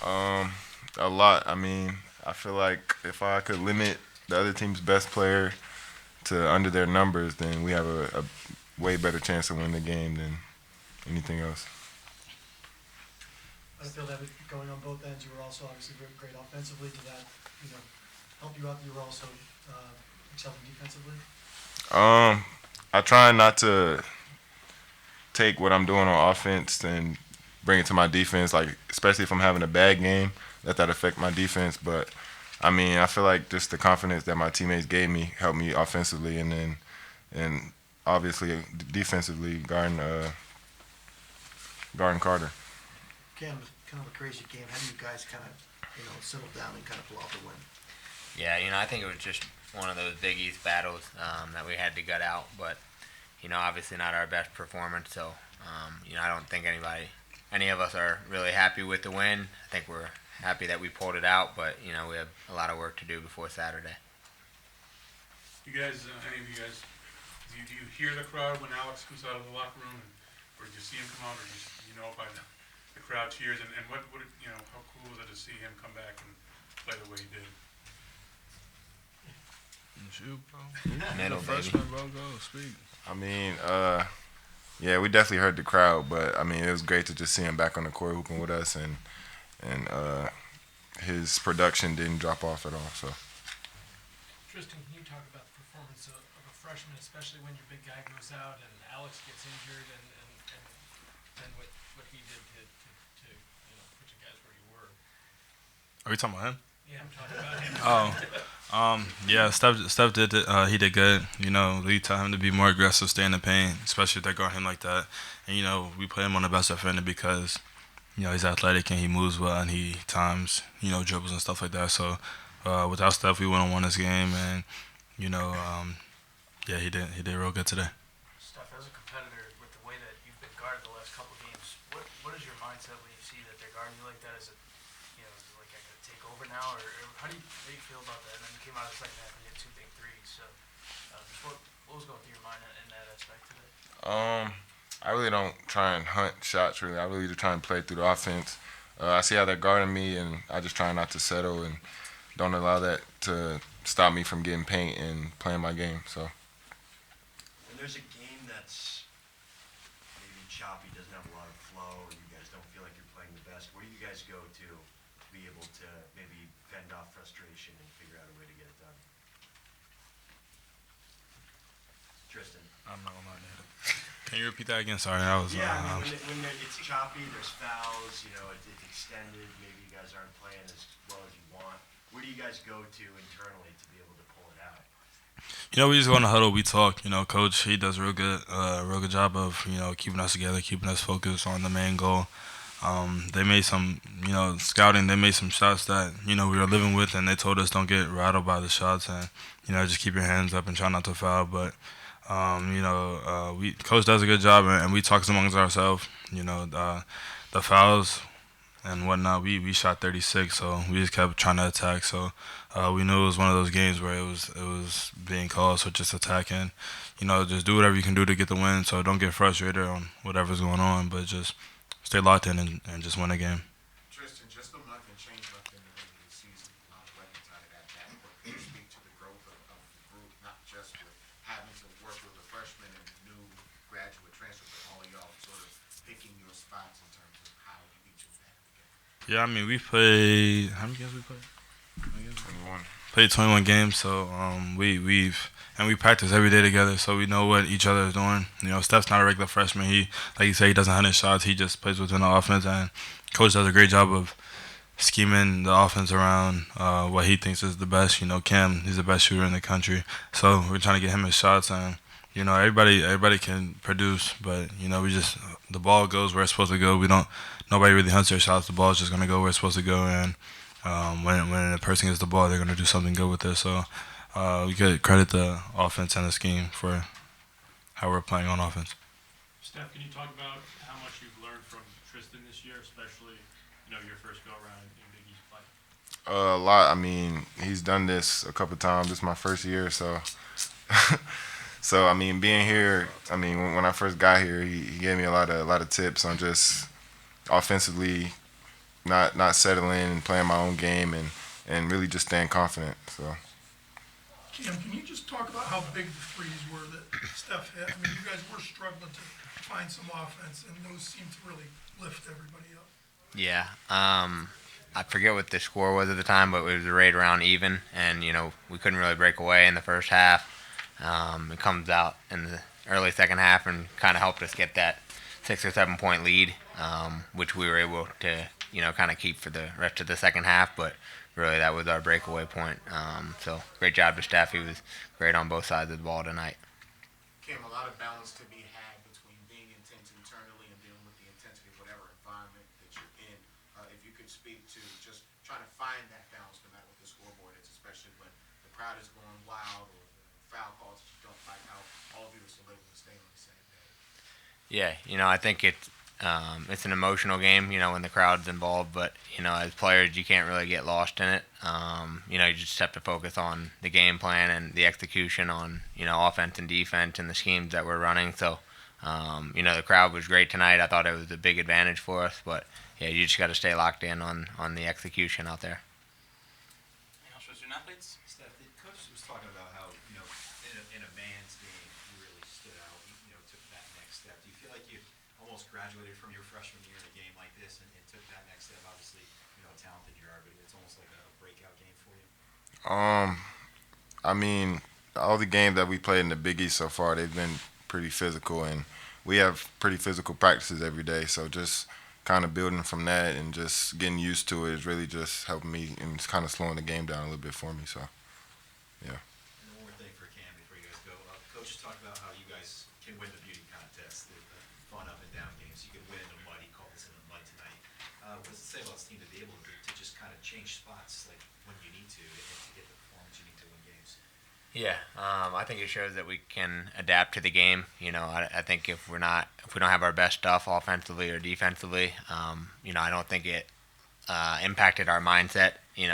Um, a lot. I mean, I feel like if I could limit the other team's best player to under their numbers, then we have a way better chance of winning the game than anything else. I feel that with going on both ends, you were also obviously very great offensively. Did that, help you out? You were also excelling defensively. I try not to take what I'm doing on offense and bring it to my defense. Like especially if I'm having a bad game, let that affect my defense. But I mean, I feel like just the confidence that my teammates gave me helped me offensively, and obviously defensively guarding Carter. Cam, kind of a crazy game. How do you guys kind of, settle down and kind of pull out the win? Yeah, I think it was just one of those Big East battles that we had to gut out, but obviously not our best performance. So, I don't think any of us are really happy with the win. I think we're happy that we pulled it out, but we have a lot of work to do before Saturday. You guys, any of you guys, do you hear the crowd when Alex comes out of the locker room, or do you see him come out, or do you know by the crowd cheers? And what how cool was it to see him come back and play the way he did? Shoot, bro. Middle, Freshman, bro, go speak. I mean, yeah, we definitely heard the crowd, but I mean, it was great to just see him back on the court hooping with us, and his production didn't drop off at all. So. Tristen, can you talk about the performance of a freshman, especially when your big guy goes out and Alex gets injured, and what he did to put you guys where you were? Are we talking about him? Yeah, I'm talking about him. Yeah, Steph did it. He did good. We tell him to be more aggressive, stay in the paint, especially if they guard him like that. And we play him on the best defender because he's athletic and he moves well and he times dribbles and stuff like that. So without Steph, we wouldn't won this game. And yeah, he did real good today. Steph, as a competitor, with the way that you've been guarded the last couple of games, what is your mindset when you see that they're guarding you like that? Is it is it like I gotta take over now, or how do you feel about that? And then you came out of the second half and hit 2 big threes. So, just what was going through your mind in that aspect today? I really don't try and hunt shots. Really, I really just try and play through the offense. I see how they're guarding me, and I just try not to settle and don't allow that to stop me from getting paint and playing my game. So. When there's a game that's maybe choppy, doesn't have a lot of flow, or you guys don't feel like you're playing the best, where do you guys go to be able to maybe fend off frustration and figure out a way to get it done? Tristan. I'm not gonna lie to you. Can you repeat that again? Sorry, I was. Yeah, I mean, when it's choppy, there's fouls, it's extended, maybe you guys aren't playing as well as you want. Where do you guys go to internally to be able to pull it out? We just go in the huddle, we talk. Coach, he does real good job of keeping us together, keeping us focused on the main goal. They made some, scouting. They made some shots that we were living with, and they told us don't get rattled by the shots, and just keep your hands up and try not to foul. But coach does a good job, and we talk amongst ourselves. The fouls and whatnot. We shot 36, so we just kept trying to attack. So we knew it was one of those games where it was being called, so just attacking. Just do whatever you can do to get the win. So don't get frustrated on whatever's going on, but just stay locked in and just win a game. Tristan, just a month and change left in the beginning of the season. Not reconciling at that, but can you speak to the growth of the group, not just with having to work with a freshman and new graduate transfer, but all of y'all sort of picking your spots in terms of how each of that together? Yeah, I mean we played. How many games we played? 21. Played 21 games, so we practice every day together, so we know what each other is doing. Steph's not a regular freshman. He, like you say, he doesn't hunt his shots. He just plays within the offense, and coach does a great job of scheming the offense around what he thinks is the best. Cam, he's the best shooter in the country, so we're trying to get him his shots, and everybody can produce, but the ball goes where it's supposed to go. Nobody really hunts their shots. The ball's just gonna go where it's supposed to go, and when a person gets the ball, they're gonna do something good with it. So. We could credit the offense and the scheme for how we're playing on offense. Steph, can you talk about how much you've learned from Tristen this year, especially your first go around in Big East play? A lot. I mean, he's done this a couple times. This is my first year, so so I mean, being here. I mean, when I first got here, he gave me a lot of tips on just offensively, not settling and playing my own game and really just staying confident. So. Cam, can you just talk about how big the threes were that Steph hit? I mean, you guys were struggling to find some offense, and those seemed to really lift everybody up. Yeah. I forget what the score was at the time, but it was right around even, and we couldn't really break away in the first half. It comes out in the early second half and kind of helped us get that 6 or 7 point lead, which we were able to kind of keep for the rest of the second half. But really, that was our breakaway point. So great job to Steph. He was great on both sides of the ball tonight. Cam, a lot of balance to be had between being intense internally and dealing with the intensity of whatever environment that you're in. If you could speak to just trying to find that balance no matter what the scoreboard is, especially when the crowd is going wild or the foul calls that you don't like, how all of you are still able to stay on the same page. Yeah, I think it's an emotional game, when the crowd's involved. But as players, you can't really get lost in it. You just have to focus on the game plan and the execution on offense and defense and the schemes that we're running. So, the crowd was great tonight. I thought it was a big advantage for us. But yeah, you just got to stay locked in on the execution out there. Anything else for student athletes? Steph, the coach was talking about how, in a man's game, you really stood out, took that next step. Do you feel like you almost graduated from your freshman year in a game like this and took that next step? Obviously, talented you are, but it's almost like a breakout game for you. I mean, all the games that we played in the Big East so far, they've been pretty physical, and we have pretty physical practices every day. So just kind of building from that and just getting used to it is really just helping me, and it's kind of slowing the game down a little bit for me. So, yeah. And one more thing for Cam before you guys go. Coach just talked about how you guys can win the beauty contest, the fun up and down games. You can win in the mud. He called this in the mud tonight. What does it say about this team to be able to just kind of change spots like when you need to get the performance you need to win games? Yeah, I think it shows that we can adapt to the game. I think if we don't have our best stuff offensively or defensively, I don't think it impacted our mindset. In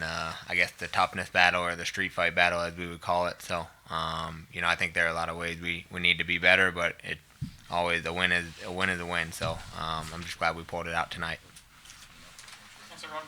I guess the toughness battle or the street fight battle, as we would call it. So, I think there are a lot of ways we need to be better, but it always a win is a win. So, I'm just glad we pulled it out tonight. Thanks, everyone.